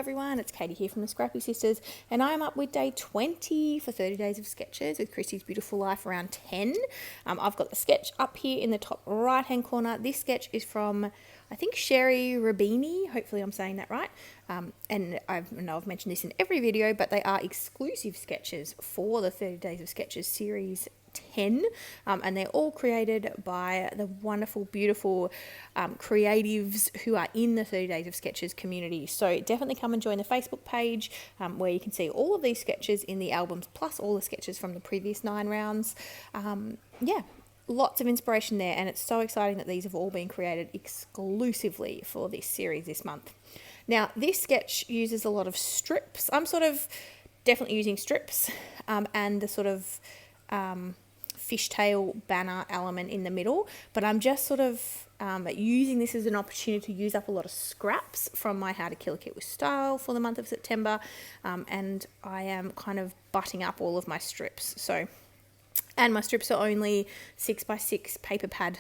everyone, it's Katie here from the Scrappy Sisters, and I'm up with day 20 for 30 days of sketches with Chrissy's Beautiful Life around 10. I've got the sketch up here in the top right hand corner. This sketch is from, I think, Sheri Rubini, hopefully I'm saying that right, and I know I've mentioned this in every video, but they are exclusive sketches for the 30 days of sketches series 10, and they're all created by the wonderful, beautiful creatives who are in the 30 days of sketches community. So definitely come and join the Facebook page, where you can see all of these sketches in the albums plus all the sketches from the previous 9 rounds. Lots of inspiration there, and it's so exciting that these have all been created exclusively for this series this month. Now, this sketch uses a lot of strips. I'm sort of definitely using strips and the sort of fishtail banner element in the middle, but I'm just sort of using this as an opportunity to use up a lot of scraps from my How to Kill a Kit with Style for the month of September, and I am kind of butting up all of my strips. And my strips are only 6x6 paper pad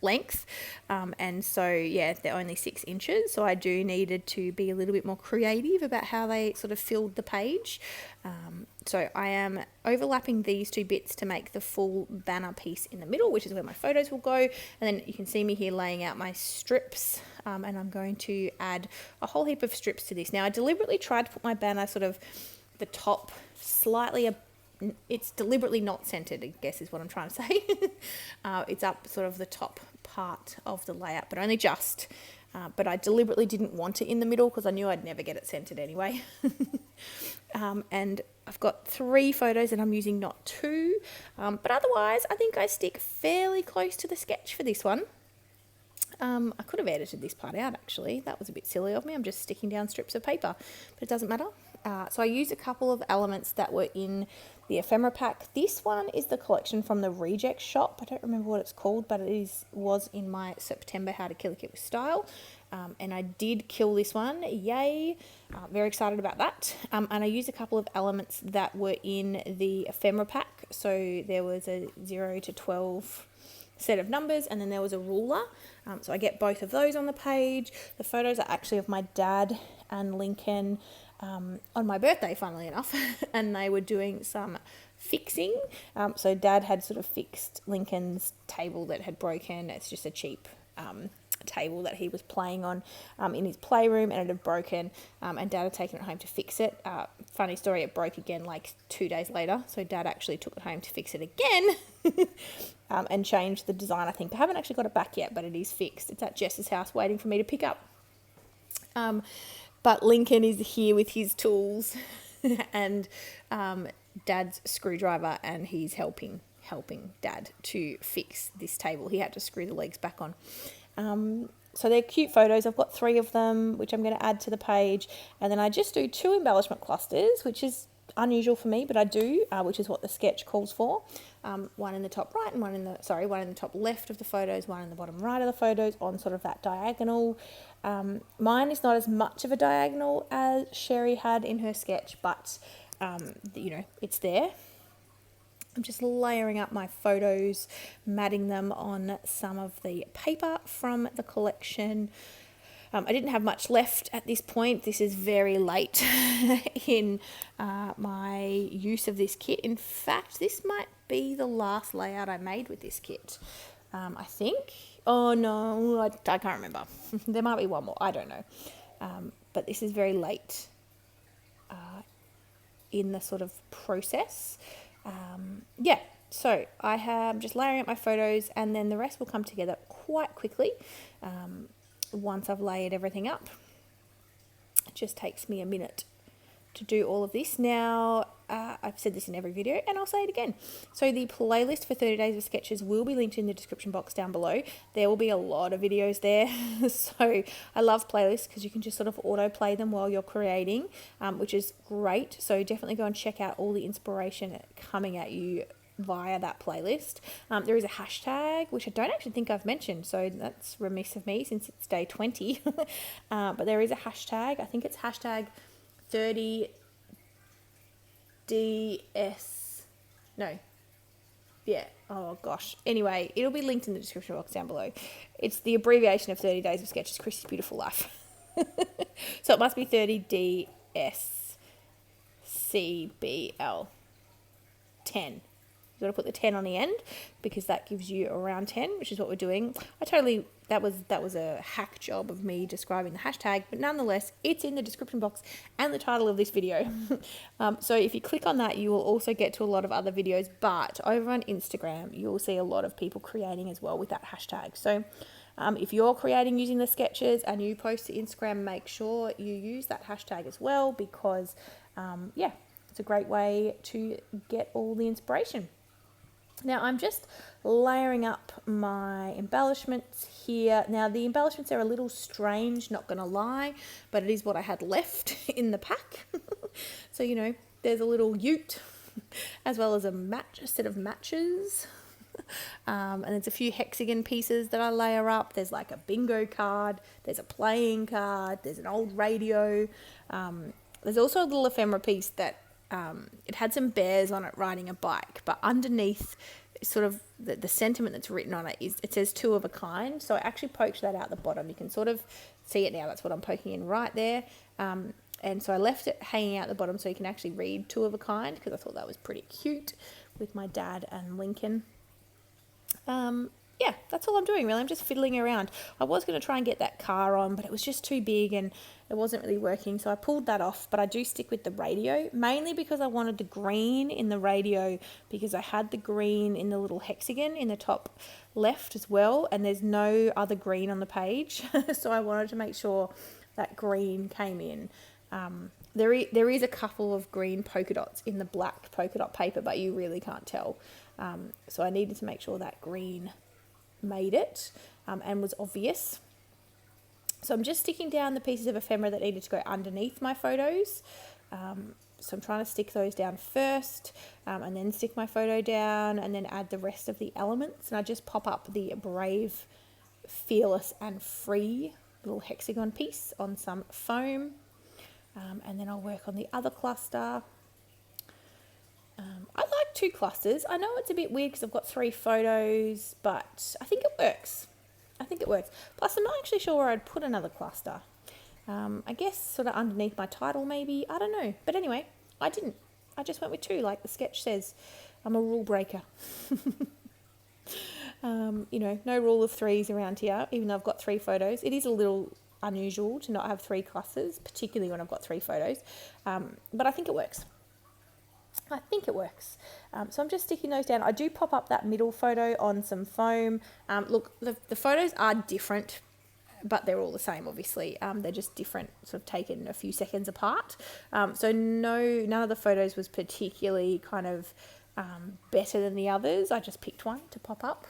length, and so yeah, they're only 6 inches, so I do needed to be a little bit more creative about how they sort of filled the page. So I am overlapping these 2 bits to make the full banner piece in the middle, which is where my photos will go, and then you can see me here laying out my strips, and I'm going to add a whole heap of strips to this. Now, I deliberately tried to put my banner sort of the top slightly it's deliberately not centered, I guess is what I'm trying to say. It's up sort of the top part of the layout, but only just. But I deliberately didn't want it in the middle because I knew I'd never get it centered anyway. And I've got 3 photos and I'm using not 2. But otherwise, I think I stick fairly close to the sketch for this one. I could have edited this part out, actually. That was a bit silly of me. I'm just sticking down strips of paper, but it doesn't matter. So I used a couple of elements that were in the ephemera pack. This one is the collection from the Reject shop. I don't remember what it's called, but it was in my September How to Kill a Kit with Style. And I did kill this one. Yay. Very excited about that. And I used a couple of elements that were in the ephemera pack. So there was a 0 to 12 set of numbers, and then there was a ruler. So I get both of those on the page. The photos are actually of my dad and Lincoln on my birthday, funnily enough, and they were doing some fixing. So Dad had sort of fixed Lincoln's table that had broken. It's just a cheap table that he was playing on in his playroom, and it had broken, and Dad had taken it home to fix it. Funny story, it broke again like 2 days later, so Dad actually took it home to fix it again and changed the design, I think. I haven't actually got it back yet, but it is fixed. It's at Jess's house waiting for me to pick up. But Lincoln is here with his tools and Dad's screwdriver, and he's helping Dad to fix this table. He had to screw the legs back on. So they're cute photos. I've got 3 of them, which I'm going to add to the page. And then I just do 2 embellishment clusters, which is unusual for me, but I do, which is what the sketch calls for. One in the top right and one in the top left of the photos, one in the bottom right of the photos on sort of that diagonal. Mine is not as much of a diagonal as Sheri had in her sketch, but it's there. I'm just layering up my photos, matting them on some of the paper from the collection. I didn't have much left at this point. This is very late in my use of this kit. In fact, this might be the last layout I made with this kit, I think. Oh no, I can't remember. There might be one more, I don't know. But this is very late in the sort of process. So I am just layering up my photos, and then the rest will come together quite quickly once I've layered everything up. It just takes me a minute to do all of this. Now, I've said this in every video, and I'll say it again. So the playlist for 30 days of sketches will be linked in the description box down below. There will be a lot of videos there. So I love playlists because you can just sort of autoplay them while you're creating, which is great. So definitely go and check out all the inspiration coming at you via that playlist. There is a hashtag, which I don't actually think I've mentioned, so that's remiss of me since it's day 20. But there is a hashtag. I think it's hashtag 30DS. No. Yeah. Oh, gosh. Anyway, it'll be linked in the description box down below. It's the abbreviation of 30 days of sketches, Chrissy's Beautiful Life. So it must be 30DSCBL 10. You've got to put the 10 on the end because that gives you around 10, which is what we're doing. That was a hack job of me describing the hashtag, but nonetheless, it's in the description box and the title of this video. So if you click on that, you will also get to a lot of other videos, but over on Instagram, you'll see a lot of people creating as well with that hashtag. So if you're creating using the sketches and you post to Instagram, make sure you use that hashtag as well because, it's a great way to get all the inspiration. Now I'm just layering up my embellishments here. Now the embellishments are a little strange, not going to lie, but it is what I had left in the pack. So, there's a little ute as well as a set of matches. And there's a few hexagon pieces that I layer up. There's like a bingo card, there's a playing card, there's an old radio. There's also a little ephemera piece that it had some bears on it riding a bike, but underneath sort of the sentiment that's written on it it says 2 of a kind. So I actually poked that out the bottom. You can sort of see it now. That's what I'm poking in right there. And so I left it hanging out the bottom so you can actually read 2 of a kind because I thought that was pretty cute with my dad and Lincoln. That's all I'm doing really. I'm just fiddling around. I was going to try and get that car on, but it was just too big and it wasn't really working. So I pulled that off, but I do stick with the radio, mainly because I wanted the green in the radio because I had the green in the little hexagon in the top left as well. And there's no other green on the page. So I wanted to make sure that green came in. There is a couple of green polka dots in the black polka dot paper, but you really can't tell. So I needed to make sure that green made it and was obvious. So I'm just sticking down the pieces of ephemera that needed to go underneath my photos. So I'm trying to stick those down first and then stick my photo down and then add the rest of the elements. And I just pop up the brave, fearless and free little hexagon piece on some foam. And then I'll work on the other cluster. I like 2 clusters. I know it's a bit weird because I've got 3 photos, but I think it works. Plus, I'm not actually sure where I'd put another cluster. I guess sort of underneath my title maybe. I don't know. But anyway, I didn't. I just went with 2 like the sketch says. I'm a rule breaker. No rule of 3s around here, even though I've got 3 photos. It is a little unusual to not have 3 clusters, particularly when I've got 3 photos. But I think it works. So I'm just sticking those down. I do pop up that middle photo on some foam. Look, the photos are different, but they're all the same, obviously. They're just different, sort of taken a few seconds apart. So none of the photos was particularly kind of better than the others. I just picked one to pop up.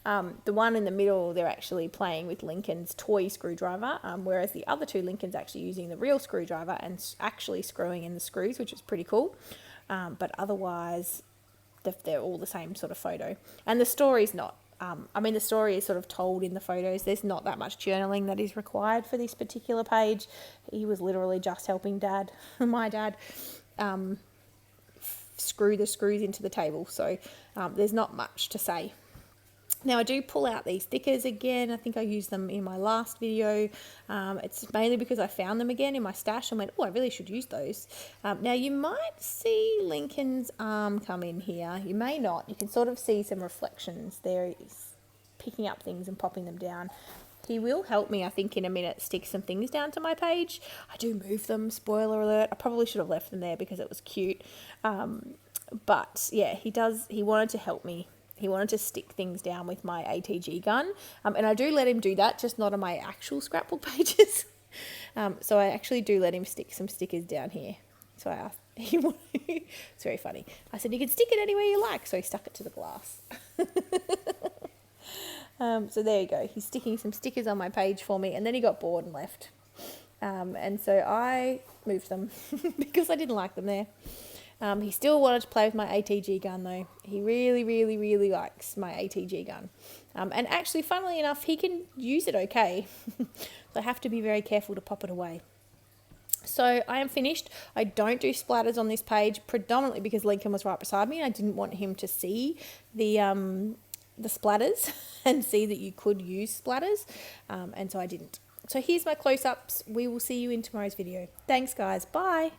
The one in the middle, they're actually playing with Lincoln's toy screwdriver, whereas the other 2, Lincoln's actually using the real screwdriver and actually screwing in the screws, which is pretty cool. But otherwise, they're all the same sort of photo. And the story's not. The story is sort of told in the photos. There's not that much journaling that is required for this particular page. He was literally just helping my dad, screw the screws into the table. So there's not much to say. Now I do pull out these stickers again. I think I used them in my last video. It's mainly because I found them again in my stash and went, I really should use those. Now you might see Lincoln's arm come in here. You may not. You can sort of see some reflections there. He's picking up things and popping them down. He will help me, I think, in a minute stick some things down to my page. I do move them, spoiler alert. I probably should have left them there because it was cute. But yeah, he wanted to help me. He wanted to stick things down with my ATG gun. And I do let him do that, just not on my actual scrapbook pages. So I actually do let him stick some stickers down here. So I asked, it's very funny. I said, you can stick it anywhere you like. So he stuck it to the glass. So there you go. He's sticking some stickers on my page for me. And then he got bored and left. And so I moved them because I didn't like them there. He still wanted to play with my ATG gun though. He really, really, really likes my ATG gun. And actually, funnily enough, he can use it okay. So I have to be very careful to pop it away. So I am finished. I don't do splatters on this page, predominantly because Lincoln was right beside me and I didn't want him to see the splatters and see that you could use splatters. And so I didn't. So here's my close-ups. We will see you in tomorrow's video. Thanks, guys. Bye.